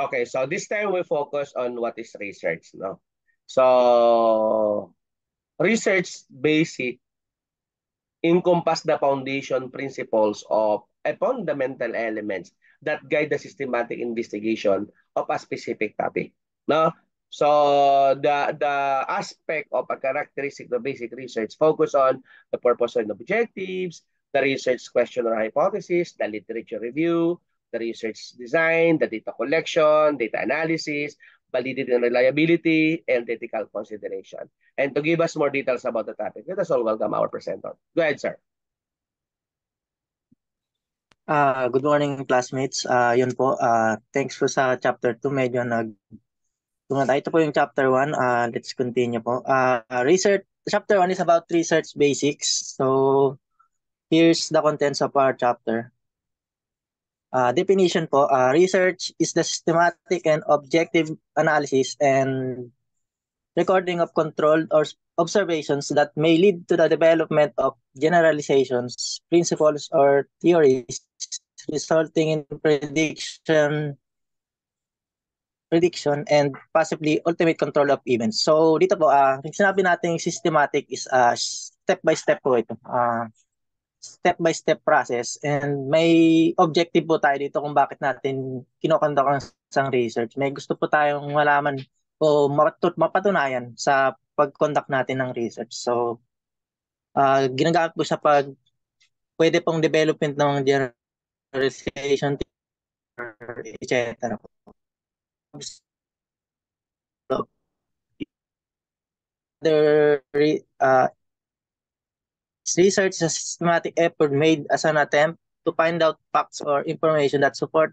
Okay, so this time we focus on what is research, no? So research basic encompass the foundation principles of a fundamental elements that guide the systematic investigation of a specific topic. No? So the aspect of a characteristic of basic research focus on the purpose and objectives, the research question or hypothesis, the literature review, the research design, the data collection, data analysis, validity and reliability, and ethical consideration. And to give us more details about the topic, let us all welcome our presenter. Go ahead, sir. Good morning, classmates. Yun po, thanks po sa chapter 2. Medyo ito po yung chapter 1. Let's continue po. Chapter 1 is about research basics. So, here's the contents of our chapter. Definition po, research is the systematic and objective analysis and recording of controlled or observations that may lead to the development of generalizations, principles, or theories resulting in prediction and possibly ultimate control of events. So dito po, yung sinabi natin systematic is step-by-step po ito. Step-by-step process, and may objective po tayo dito kung bakit natin kinokonduct ang isang research. May gusto po tayong malaman o mapatunayan sa pag-conduct natin ng research. So, ginagamit po siya pag pwede pong development ng generalization, etc. So, research is a systematic effort made as an attempt to find out facts or information that support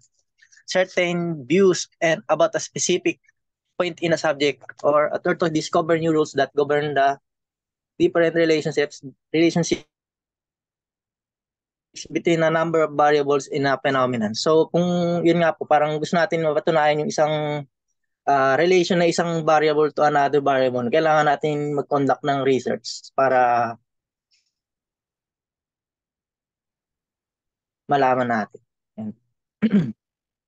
certain views and about a specific point in a subject, or to discover new rules that govern the different relationships between a number of variables in a phenomenon. So kung yun nga po, parang gusto natin mapatunayan yung isang relation na isang variable to another variable, kailangan natin mag-conduct ng research para malaman natin.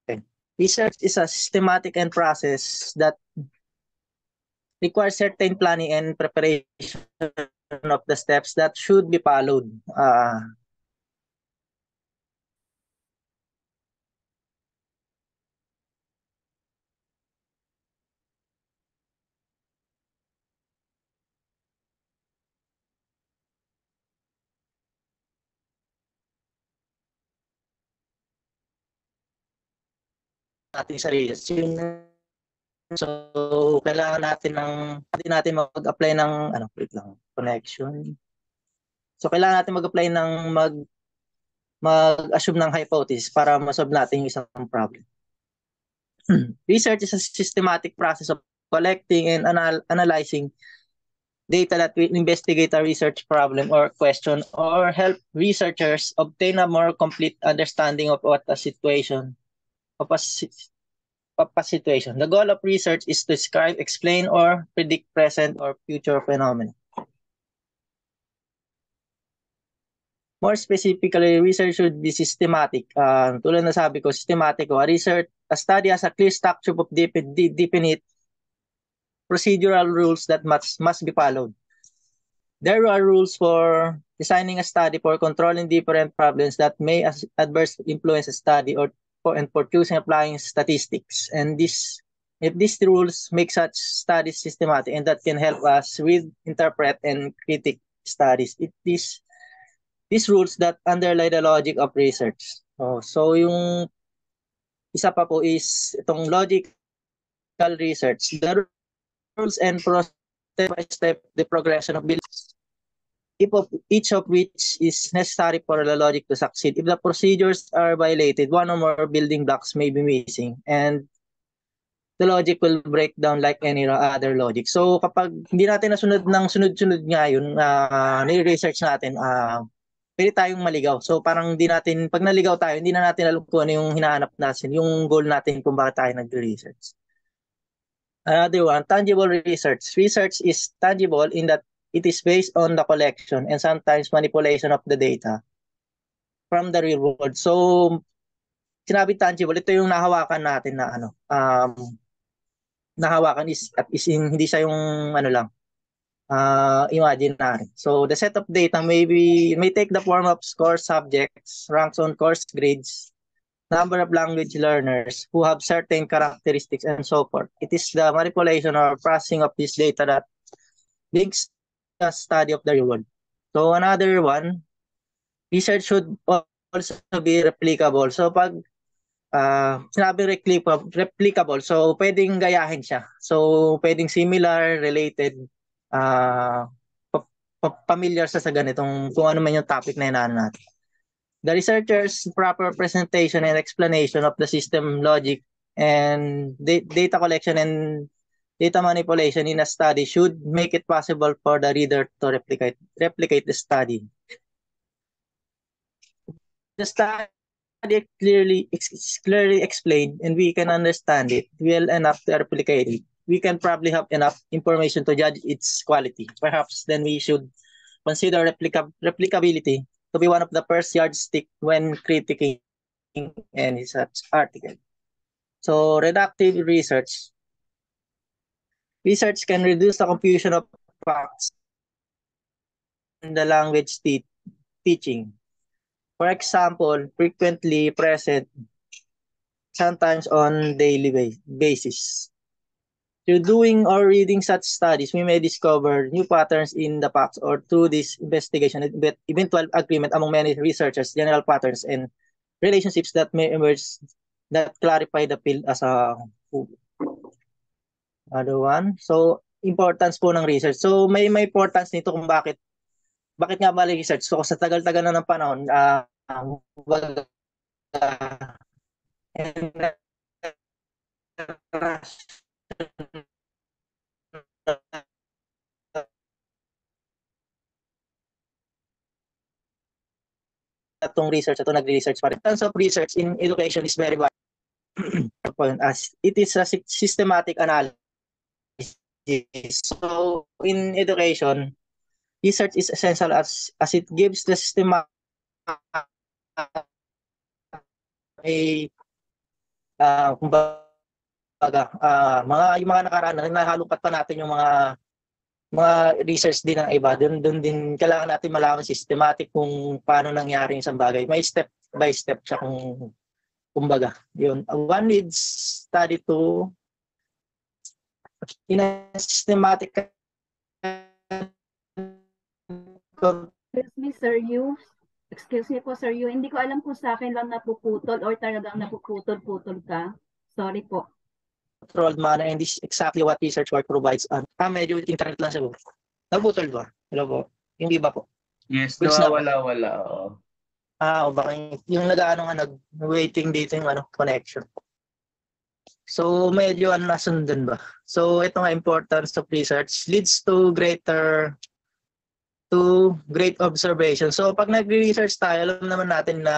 Okay. Research is a systematic and process that requires certain planning and preparation of the steps that should be followed. Ating sarili. So, kailangan natin mag-apply ng connection. So, kailangan natin mag-apply ng mag-assume ng hypothesis para ma-solve natin yung isang problem. Research is a systematic process of collecting and analyzing data that will investigate a research problem or question or help researchers obtain a more complete understanding of what a situation situation. The goal of research is to describe, explain, or predict present or future phenomena. More specifically, research should be systematic. Tulad na sabi ko, systematic. A study has a clear structure of definite procedural rules that must be followed. There are rules for designing a study, for controlling different problems that may adversely influence a study, and for choosing applying statistics. And if these rules make such studies systematic, and that can help us read, interpret, and critique studies. These rules that underlie the logic of research. So yung isa pa po is itong logical research. The rules and process step by step the progression of beliefs, each of which is necessary for the logic to succeed. If the procedures are violated, one or more building blocks may be missing, and the logic will break down like any other logic. So kapag hindi natin nasunod ng sunod-sunod nga yun, ni-research natin, pwede tayong maligaw. So parang pag naligaw tayo, hindi na natin alam kung ano yung hinahanap natin, yung goal natin kung bakit tayo nag-research. Another one, tangible research. Research is tangible in that it is based on the collection and sometimes manipulation of the data from the real world. So sinabi tangible, ito yung nahawakan natin na ano, nahawakan hindi siya yung ano lang, imaginary. So the set of data may take the form of scores subjects, ranks on course grades, number of language learners who have certain characteristics and so forth. It is the manipulation or processing of this data that links the study of the real world. So another one, research should also be replicable. So pag sinabi replicable, so pwedeng gayahin siya. So pwedeng similar, related, uh, familiar sa ganitong kung ano man yung topic na inaano natin. The researcher's proper presentation and explanation of the system logic and data collection and data manipulation in a study should make it possible for the reader to replicate the study. The study is clearly explained and we can understand it well enough to replicate it. We can probably have enough information to judge its quality. Perhaps then we should consider replicability to be one of the first yardstick when critiquing any such article. So reductive research. Research can reduce the confusion of facts in the language teaching. For example, frequently present, sometimes on daily basis. Through doing or reading such studies, we may discover new patterns in the facts or through this investigation, eventual agreement among many researchers, general patterns and relationships that may emerge that clarify the field as a whole. Other one. So, importance po ng research. So, may importance nito kung bakit nga ba research? So, sa tagal-tagal na ng panahon, itong research, ito nagre-research pa rin. In terms of research in education is very wide as it is a systematic analysis. So in education, research is essential as it gives the system yung mga nakaraan na nahalungkat pa natin yung mga research din ng iba. Doon din kailangan natin malaman systematic kung paano nangyari yung isang bagay. May step by step siya kumbaga. Yun. One needs study to in a systematic Excuse me po, sir, hindi ko alam kung sa akin lang napuputol or talagang napuputol-putol ka. Sorry po. Controlled manner, and this is exactly what research work provides. Medyo internet lang sa buo. Naputol ba? Hello po? Hindi ba po? Yes, nawawala. O baka yung nag-waiting dito yung connection. So medyo nasundan ba? So ito nga importance of research leads to great observation. So pag nagre-research tayo, alam naman natin na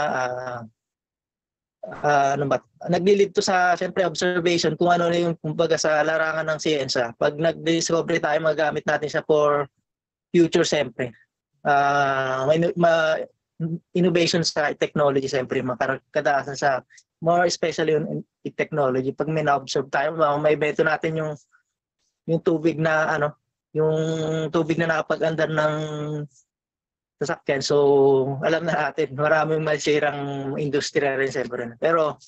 nagli-lead to sa siyempre observation kung ano yung kumbaga sa larangan ng siyensya. Pag nag-discover tayo, magamit natin siya for future siyempre. Innovation sa technology siyempre, kadalasan sa more especially in technology. Pag may na-observe tayo, may beto natin yung tubig na yung tubig na nakapag-andar ng sasakyan. So, alam na natin, maraming masirang industriya rin siyempre. Pero,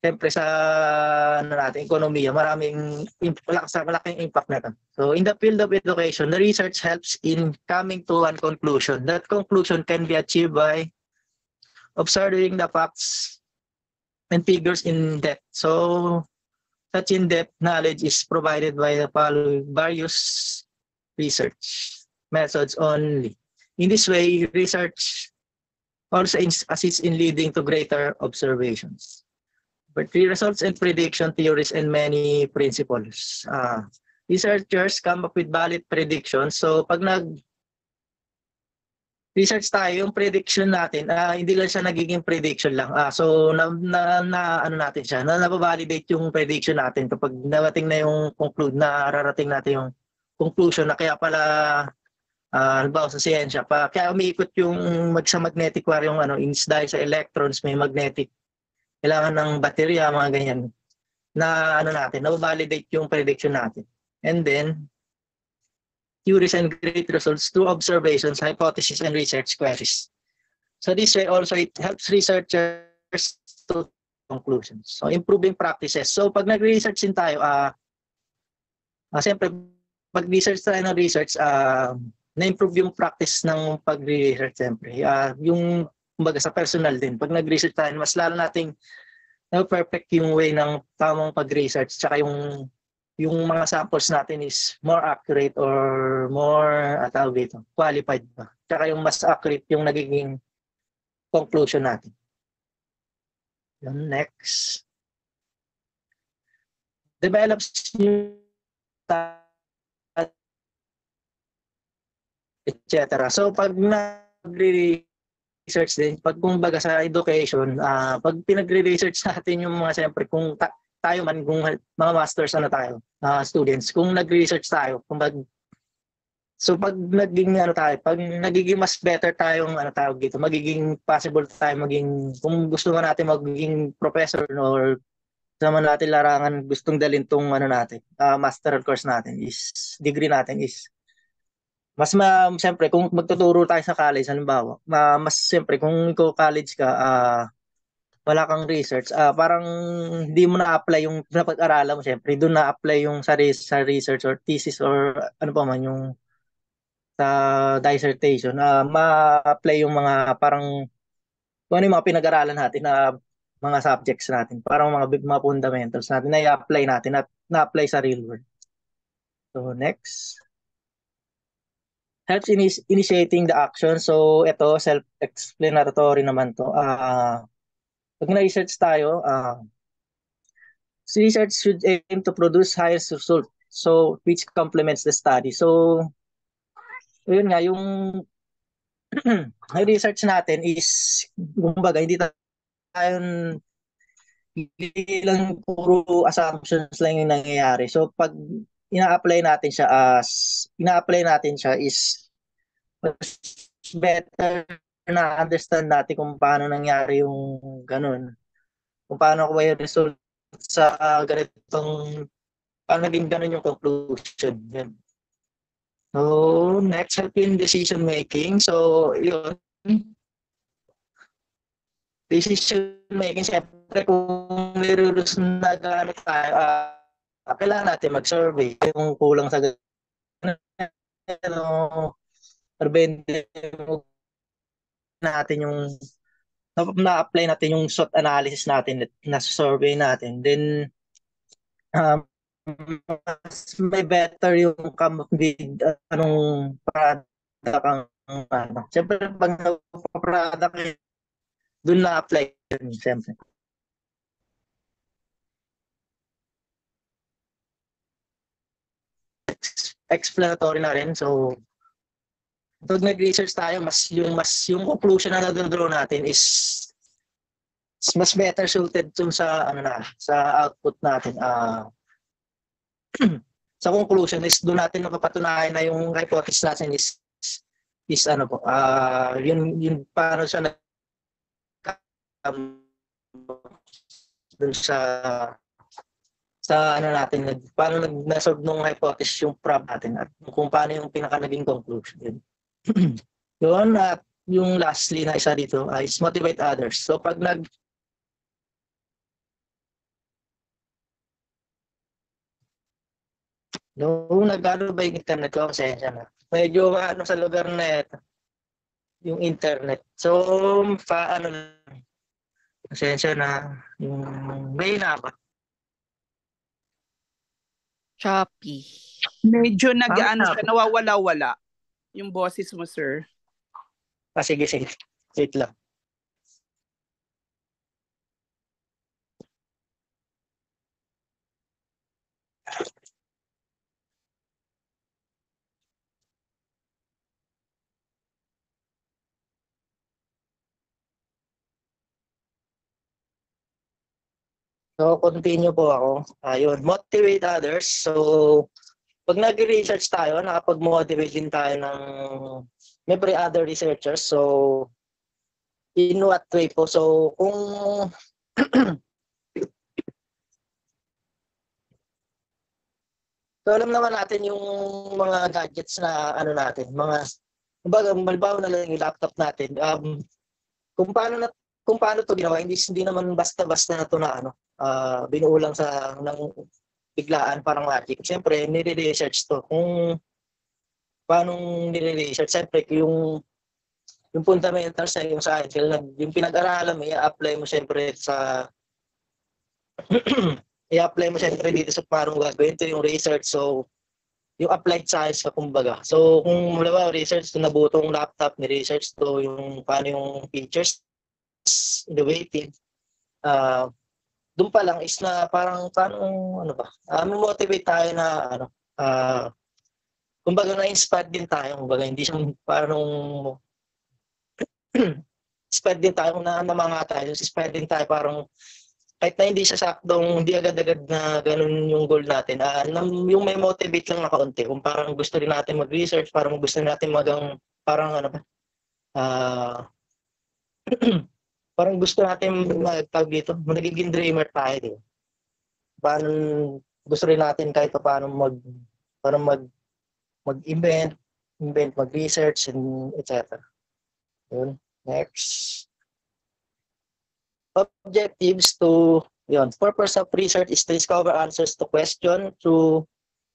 siyempre sa ekonomiya, malaking impact na ito. So, in the field of education, the research helps in coming to one conclusion. That conclusion can be achieved by observing the facts and figures in depth. So, such in-depth knowledge is provided by the following various research methods only. In this way, research also assists in leading to greater observations. But the results and prediction theories and many principles. Researchers come up with valid predictions. So pag research tayo, yung prediction natin, hindi lang siya nagiging prediction lang. So natin siya, na-validate yung prediction natin kapag narating na yung nararating natin yung conclusion na kaya pala halimbawa sa siyensya, kaya umiikot yung magnetic wire yung dahil sa electrons may magnetic kailangan ng baterya, mga ganyan, na ano natin, na-validate yung prediction natin. And then, theories and great results through observations, hypotheses, and research queries. So this way also, it helps researchers to conclusions. So improving practices. So pag nag-research din tayo, siyempre, pag research tayo ng research, na-improve yung practice ng pag-research, siyempre. Yung, kumbaga, sa personal din. Pag nag-research tayo, mas lalo nating na-perfect yung way ng tamang pag-research, tsaka yung mga samples natin is more accurate or more, qualified pa. Tsaka yung mas accurate yung nagiging conclusion natin. Next. Develops new etc. So pag nag-research din, pag kumbaga sa education, pag pinagre-research natin yung mga, siyempre, kung tayo man, kung mga masters tayo, students, kung nag-research tayo, so pag naging pag nagiging mas better tayong tawag dito, magiging possible tayo maging, kung gusto nga natin maging professor or naman natin larangan gustong dalhin tong natin, master course natin is, degree natin is, mas siyempre kung magtuturo tayo sa college, halimbawa, mas siyempre kung ikaw college ka, wala kang research, parang hindi mo na-apply yung napag-aralan mo, siyempre doon na-apply yung sa research or thesis or ano pa man yung sa dissertation, ma-apply yung mga parang kung ano yung mga pinag-aralan natin na mga subjects natin, parang mga fundamentals natin na i-apply natin at na-apply sa real world. So next. Helps initiating the action. So ito, self-explanatory naman to. Pag na-research tayo, research should aim to produce highest result, so which complements the study. So yun nga, yung research natin is, kumbaga, hindi lang puro assumptions lang yung nangyayari. So pag ina-apply natin siya is better na understand natin kung paano nangyari yung ganun. Kung paano ko yung result sa ganitong, paano naging ganun yung conclusion. Yan. So, next, help in decision making. So, yun. Decision making, siyempre, kung nirulus na gano'n tayo, kailangan natin mag-survey. Kung kulang sa natin yung na-apply natin yung SWOT analysis natin na survey natin, then may better yung come with anong product ang siyempre pag product doon na-apply yun, siyempre. Explanatory na rin. So pag nag-research tayo, mas yung conclusion na nadodraw natin is mas better suited dun sa sa output natin. Sa conclusion is doon natin mapapatunayan na yung hypothesis natin is yun paano siya dun sa natin, paano na-solve nung hypothesis yung problem natin at kung paano yung pinaka naging conclusion. Yun, at yung lastly na isa dito is motivate others. So pag nag-ano ba yung internet ko, pasensya na. Medyo sa lugar na ito, yung internet. So, pasensya na, yung may na ako. Choppy. Medyo siya, nawawala-wala yung boses mo, sir. Sige. Wait lang. So, continue po ako. Ayun, motivate others. So, pag nag-research tayo, nakapag-motivate din tayo ng maybe other researchers. So, in what way po? So, kung So alam naman natin yung mga gadgets na ano natin, mga kumbaga halimbawa na lang yung laptop natin. Kung paano to ginawa, hindi naman basta-basta na to na binuo lang sa ng biglaan parang magic. Siyempre, nire-research to. Kung paano nire-research, siyempre yung fundamentals sa yung science, yung pinag-aralan mo, i-apply mo siyempre sa i-apply mo siyempre dito sa parang gagawin. Ito yung research. So, yung applied science ka kumbaga. So, kung wala research to nabutong laptop, ni-research to yung paano yung features, innovative. Doon pa lang is na parang may motivate tayo na kumbaga na-inspired din tayo. Kumbaga, hindi siya parang inspired din tayo na mga tayo. Inspired din tayo parang kahit na hindi siya saktong, hindi agad-agad na ganun yung goal natin. Yung may motivate lang na kaunti. Kung parang gusto rin natin mag-research, parang gusto natin parang parang gusto natin magtawag dito, magiging dreamer tayo. Diba? Parang gusto rin natin kahit paano mag-invent, mag-research, and etc. Yun. Next. Objectives purpose of research is to discover answers to question through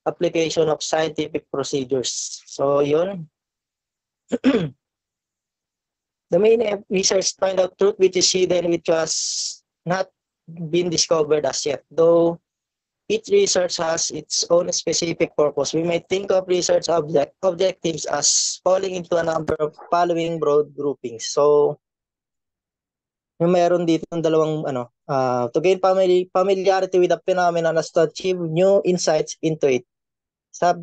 application of scientific procedures. So, yun. The main research find out truth which is hidden, which was not been discovered as yet. Though each research has its own specific purpose, we may think of research objectives as falling into a number of following broad groupings. So, yung meron dito ng dalawang to gain familiarity with the phenomenon as to achieve new insights into it.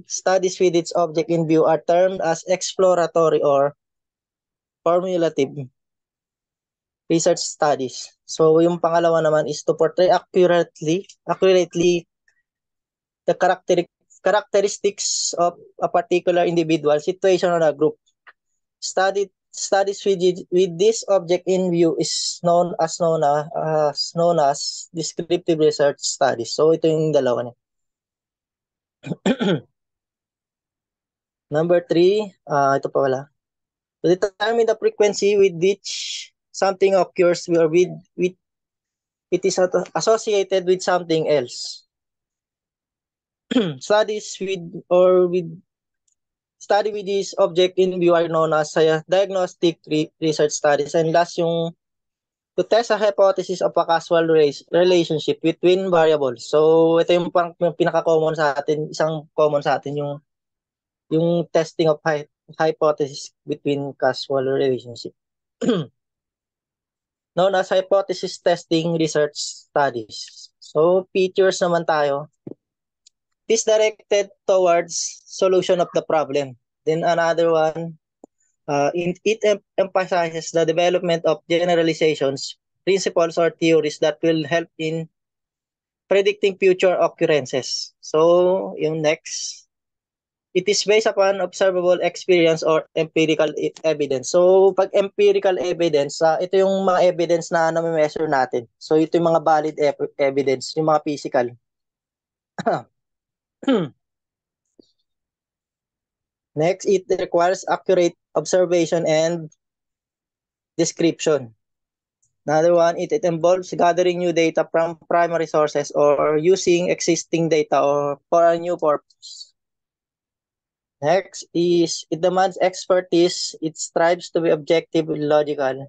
Studies with its object in view are termed as exploratory or formulative research studies. So yung pangalawa naman is to portray accurately the characteristics of a particular individual, situation, or a group. Studies with this object in view is known as descriptive research studies. So ito yung dalawa niya. Number 3, ito pa wala. To determine the frequency with which something occurs or with it is associated with something else. Study with this object in view are known as diagnostic research studies. And last yung to test a hypothesis of a causal relationship between variables. So ito yung pinaka-common sa atin, isang common sa atin yung testing of hypothesis between causal relationship. Known as hypothesis testing research studies. So features naman tayo. It is directed towards solution of the problem. Then another one, it emphasizes the development of generalizations, principles, or theories that will help in predicting future occurrences. So, yung next, it is based upon observable experience or empirical evidence. So, pag empirical evidence, ito yung mga evidence na na-measure natin. So, ito yung mga valid evidence, yung mga physical. Next, it requires accurate observation and description. Another one, it involves gathering new data from primary sources or using existing data or for a new purpose. Next is, it demands expertise. It strives to be objective and logical.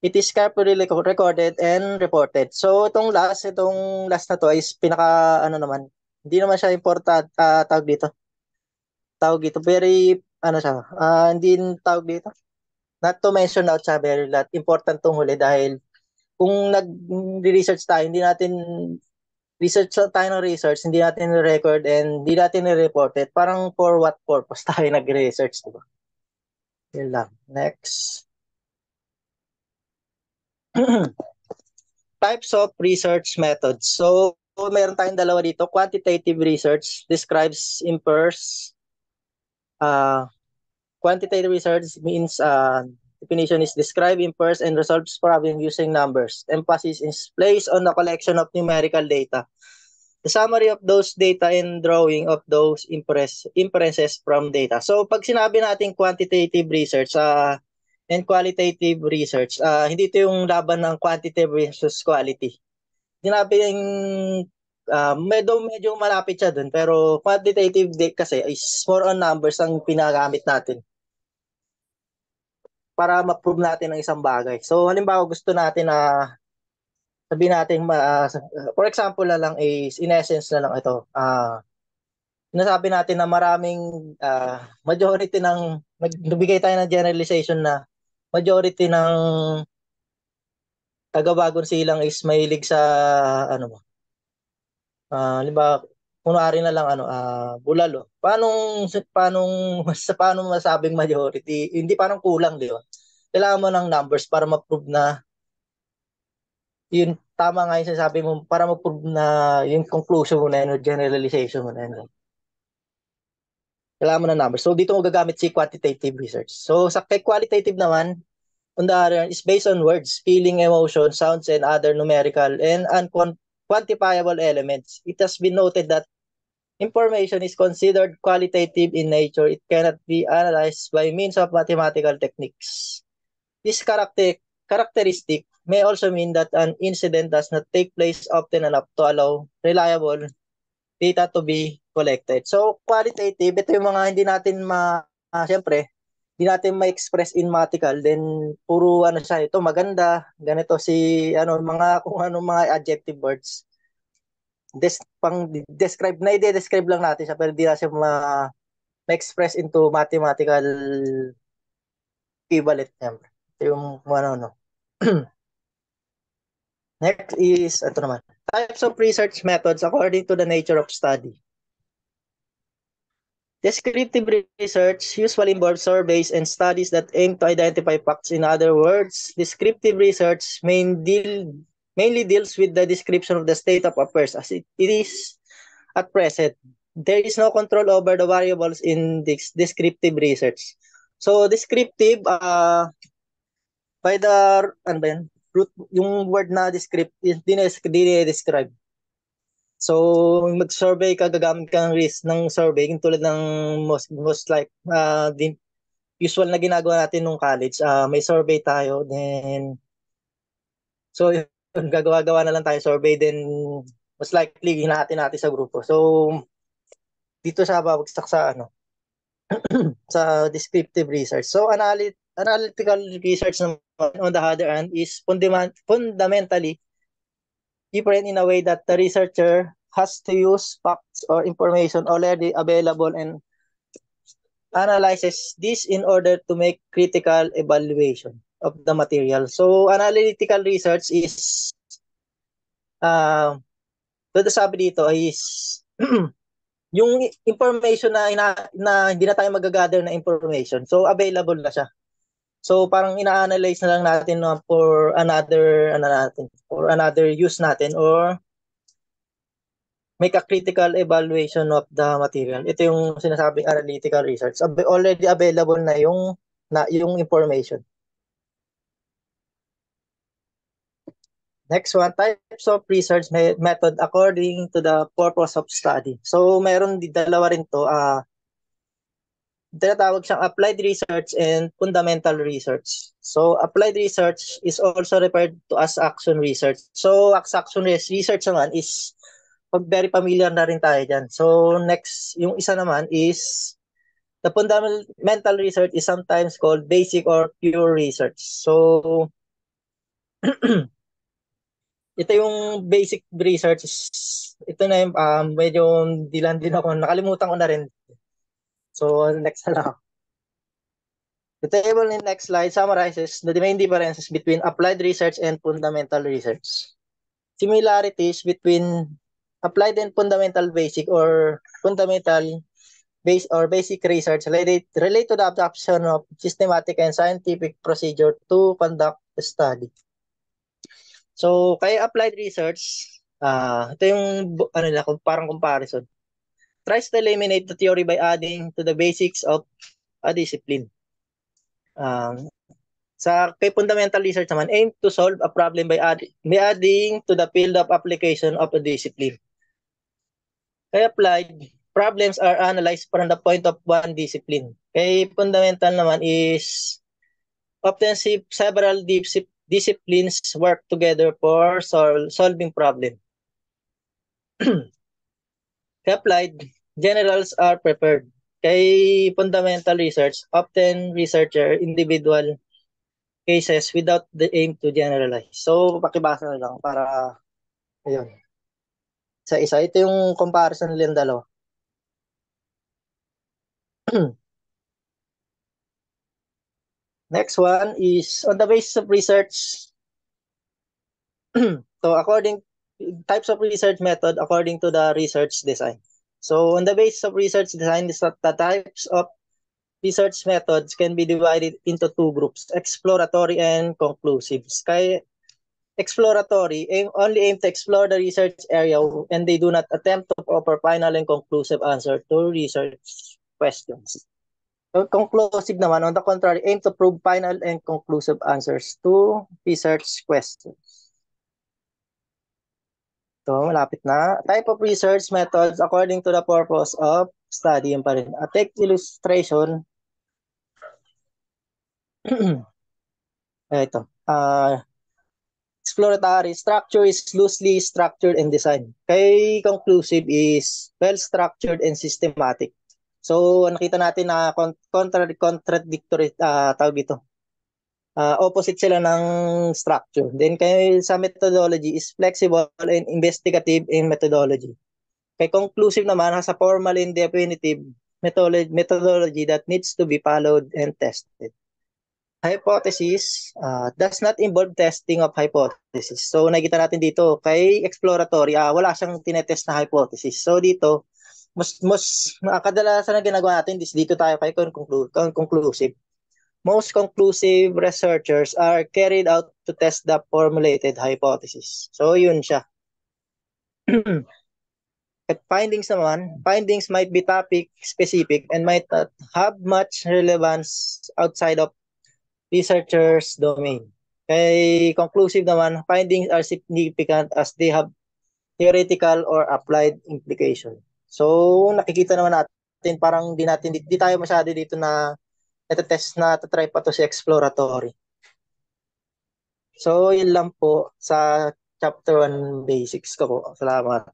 It is carefully recorded and reported. So, itong last na to is naman, hindi naman siya important, tawag dito, very, hindi tawag dito, not to mention out siya, very important tong huli dahil kung nag-research tayo, hindi natin record and hindi natin reported, parang for what purpose tayo nag-research, diba? Yun lang. Next. Types of research methods. So, meron tayong dalawa dito. Quantitative research describes impairs. Quantitative research means definition is describe, infers, and resolves problem using numbers. Emphasis is placed on the collection of numerical data. The summary of those data and drawing of those inferences from data. So pag sinabi natin quantitative research and qualitative research, hindi ito yung laban ng quantitative versus quality. Sinabi yung medyo malapit siya dun, pero quantitative kasi is more on numbers ang pinagamit natin para ma-prove natin ang isang bagay. So halimbawa gusto natin na sabihin natin, for example na lang is, in essence na lang ito, nasabi natin na maraming majority ng, nagbigay tayo ng generalization na majority ng taga-Bagong Silang is mahilig sa ano halimbawa, kunwari na lang bulalo. Paano masabing majority? Hindi parang kulang, di ba? Kailangan mo ng numbers para ma-prove na yun, tama nga yung sasabi mo, para ma-prove na yung conclusion mo na yun, or generalization mo na yun. Kailangan mo ng numbers. So, dito mo gagamit si quantitative research. So, sa qualitative naman, on the other hand, is based on words, feeling, emotion, sounds, and other numerical and quantifiable elements. It has been noted that information is considered qualitative in nature. It cannot be analyzed by means of mathematical techniques. This characteristic may also mean that an incident does not take place often enough to allow reliable data to be collected. So, qualitative, ito yung mga hindi natin siyempre, hindi natin ma-express in mathematical, then puro siya, ito maganda, ganito kung ano mga adjective words. Describe na i-describe lang natin siya, pero hindi na siya ma-express into mathematical equivalent, siyempre. Ito yung Next is, ito naman, types of research methods according to the nature of study. Descriptive research usually involves surveys and studies that aim to identify facts. In other words, descriptive research mainly deals with the description of the state of affairs as it is at present. There is no control over the variables in this descriptive research. So, descriptive, by the, root, yung word na descriptive, describe. So, mag-survey ka, gagamit ka ng survey, yung tulad ng most like, usual na ginagawa natin nung college, may survey tayo, then, so, gagawa na lang tayo survey, then, most likely, hinahatin natin sa grupo. So, dito siya babagsak sa, sa descriptive research. So, analytical research naman, on the other hand, is fundamentally different in a way that the researcher has to use facts or information already available and analyzes this in order to make critical evaluation of the material. So, analytical research is, sabi dito is, yung information na hindi na tayo mag-gather na information. So, available na siya. So parang ina-analyze na lang natin for another use natin, or make a critical evaluation of the material. Ito yung sinasabing analytical research. Already available na yung information. Next one, types of research method according to the purpose of study. So meron dalawa rin to, tinatawag siyang applied research and fundamental research. So, applied research is also referred to as action research. So, action research naman is, very familiar na rin tayo dyan. So, next, yung isa naman is, the fundamental research is sometimes called basic or pure research. So, ito yung basic research. Ito na yung, medyo dilan din ako, nakalimutan ko na rin. So, next na lang. The table in the next slide summarizes the main differences between applied research and fundamental research. Similarities between applied and fundamental basic or fundamental basic research relate to the adoption of systematic and scientific procedure to conduct the study. So, kaya applied research, ito yung parang comparison. Tries to eliminate the theory by adding to the basics of a discipline. Sa kay fundamental research naman, aim to solve a problem by adding to the field of application of a discipline. Kay applied, problems are analyzed from the point of one discipline. Kay fundamental naman is often several disciplines work together for solving problem. Kay applied, generals are preferred. Kay fundamental research, often researcher individual cases without the aim to generalize. So, pakibasa na lang para, ayun. Sa isa, ito yung comparison nila yung dalawa. Next one is on the basis of research. So, types of research method according to the research design. So, on the basis of research design, the types of research methods can be divided into two groups, exploratory and conclusive. Kaya exploratory only aim to explore the research area and they do not attempt to offer final and conclusive answer to research questions. So, conclusive naman, on the contrary, aim to prove final and conclusive answers to research questions. So, malapit na. Type of research methods according to the purpose of study yun pa rin. Take illustration. Ito. Exploratory structure is loosely structured and designed. Kay conclusive is well-structured and systematic. So, nakita natin na contradictory tawag ito. Opposite sila ng structure. Then, kay sa methodology is flexible and investigative in methodology. Kay conclusive naman, has a formal and definitive methodology that needs to be followed and tested. Hypothesis does not involve testing of hypothesis. So, nakita natin dito, kay exploratory, wala siyang tinetest na hypothesis. So, dito, mas kadalasan na ginagawa natin, dito tayo kay conclusive. Most conclusive researchers are carried out to test the formulated hypothesis. So, yun siya. At findings naman, findings might be topic specific and might not have much relevance outside of researcher's domain. Kay conclusive naman, findings are significant as they have theoretical or applied implication. So, nakikita naman natin, parang di tayo masyado dito na test na try pa to si exploratory. So, yun lang po sa chapter 1 basics ko po. Salamat.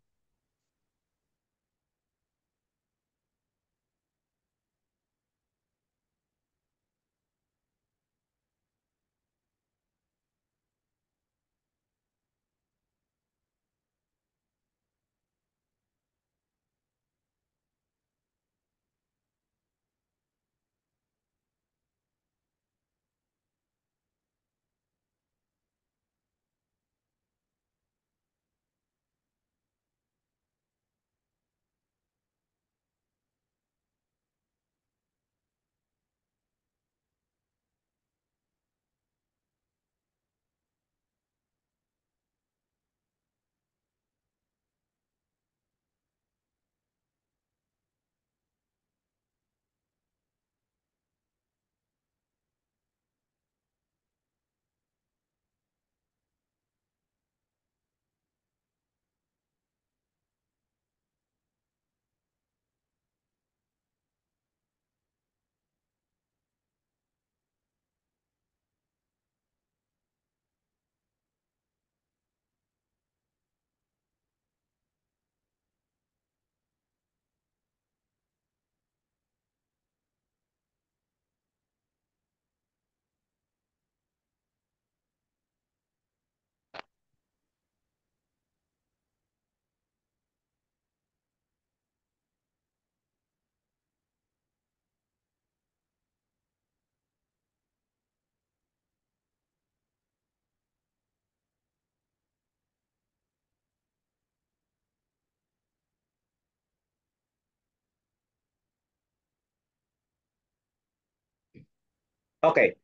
Okay.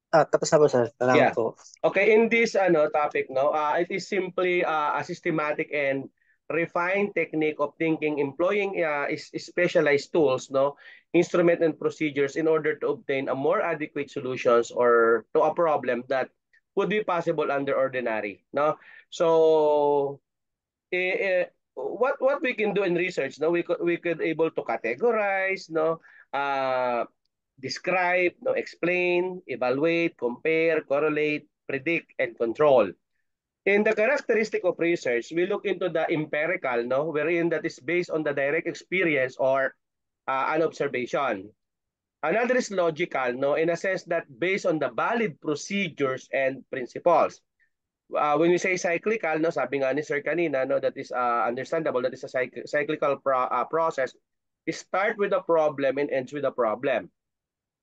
Tapos na po, sir. Salamat Yeah. po. Okay, in this topic, no, it is simply a systematic and refined technique of thinking, employing specialized tools, no, instrument and procedures in order to obtain a more adequate solutions or to a problem that would be possible under ordinary, no. So what we can do in research, no, we could able to categorize, no, describe, no, explain, evaluate, compare, correlate, predict, and control. In the characteristic of research, we look into the empirical, no, wherein that is based on the direct experience or an observation. Another is logical, no, in a sense that based on the valid procedures and principles. When we say cyclical, no, sabi nga ni Sir kanina, no, that is understandable, that is a cyclical process. Start with a problem and ends with a problem.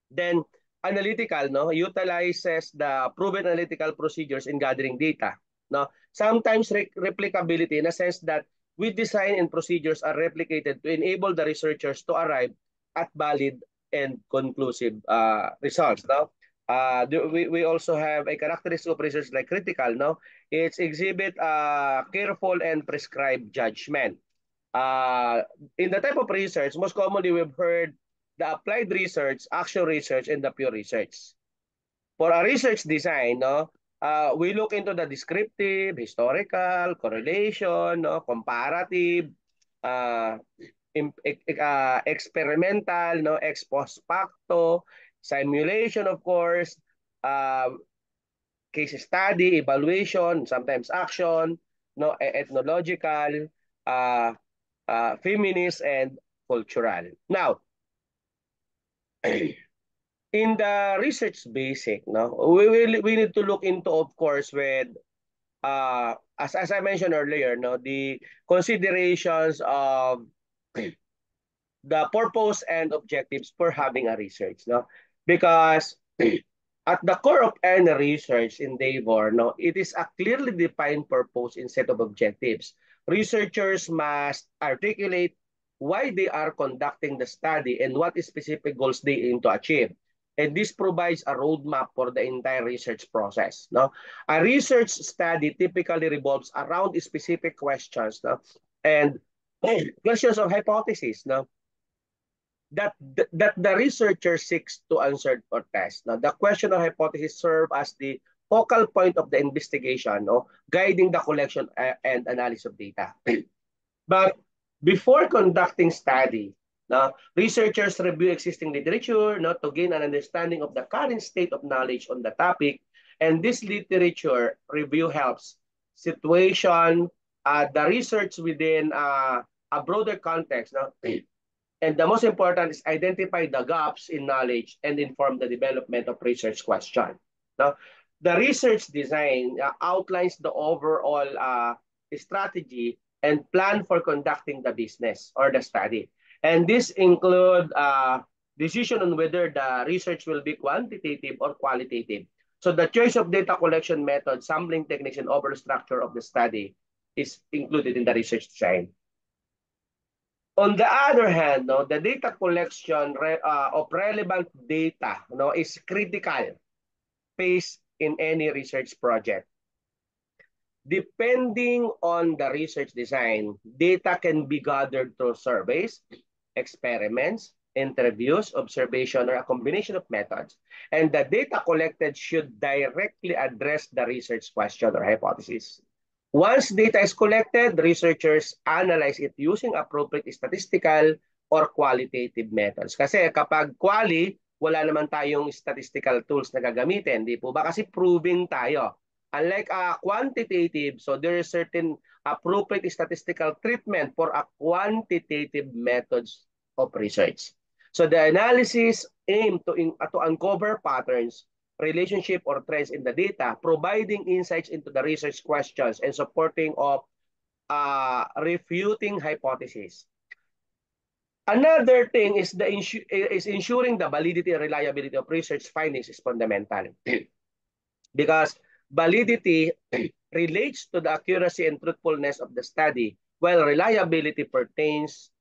Then analytical, no, utilizes the proven analytical procedures in gathering data. No, sometimes replicability in a sense that we design and procedures are replicated to enable the researchers to arrive at valid and conclusive results. No, we also have a characteristic of research like critical. No, it's exhibit careful and prescribed judgment. In the type of research, most commonly we've heard the applied research, actual research, and the pure research. For a research design, no, we look into the descriptive, historical, correlation, no, comparative, uh, experimental, no, ex post facto, simulation, of course, case study, evaluation, sometimes action, no, ethnological, feminist, and cultural. Now, in the research basic, no, we need to look into, of course, with as I mentioned earlier, no, the considerations of the purpose and objectives for having a research, no, because at the core of any research endeavor, no, it is a clearly defined purpose and set of objectives. Researchers must articulate why they are conducting the study and what specific goals they aim to achieve. And this provides a roadmap for the entire research process. No? A research study typically revolves around specific questions, no? And questions of hypothesis, no? that the researcher seeks to answer or test. Now, the question of hypothesis serve as the focal point of the investigation, no? Guiding the collection and analysis of data. But before conducting study, now, researchers review existing literature, no, to gain an understanding of the current state of knowledge on the topic. And this literature review helps situation the research within a broader context. No? And the most important is identify the gaps in knowledge and inform the development of research question. Now, the research design outlines the overall strategy and plan for conducting the business or the study. And this include decision on whether the research will be quantitative or qualitative. So the choice of data collection method, sampling techniques, and overall structure of the study is included in the research design. On the other hand, no, the data collection of relevant data, no, is critical phase in any research project. Depending on the research design, data can be gathered through surveys, experiments, interviews, observation, or a combination of methods. And the data collected should directly address the research question or hypothesis. Once data is collected, researchers analyze it using appropriate statistical or qualitative methods. Kasi kapag quali, wala naman tayong statistical tools na gagamitin, di po ba? Kasi proving tayo. Unlike quantitative, so there is certain appropriate statistical treatment for a quantitative methods of research. So the analysis aim to uncover patterns, relationship, or trends in the data, providing insights into the research questions and supporting of refuting hypotheses. Another thing is ensuring the validity and reliability of research findings is fundamental. Because validity relates to the accuracy and truthfulness of the study, while reliability pertains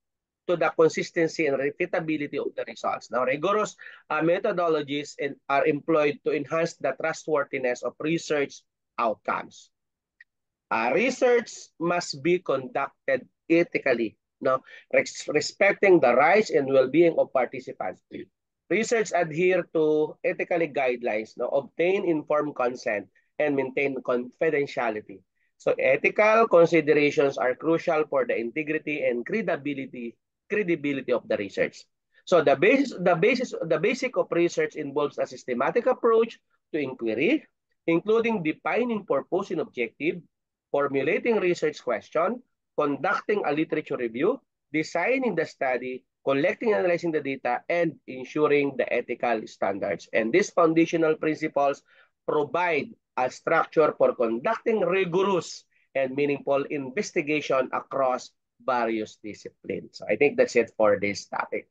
to the consistency and repeatability of the results. Now, rigorous methodologies are employed to enhance the trustworthiness of research outcomes. Research must be conducted ethically, no, respecting the rights and well-being of participants. Research adhere to ethical guidelines, no, obtain informed consent, and maintain confidentiality. So ethical considerations are crucial for the integrity and credibility of the research. So the basic of research involves a systematic approach to inquiry, including defining purpose and objective, formulating research question, conducting a literature review, designing the study, collecting and analyzing the data, and ensuring the ethical standards. And these foundational principles provide a structure for conducting rigorous and meaningful investigation across various disciplines. So I think that's it for this topic.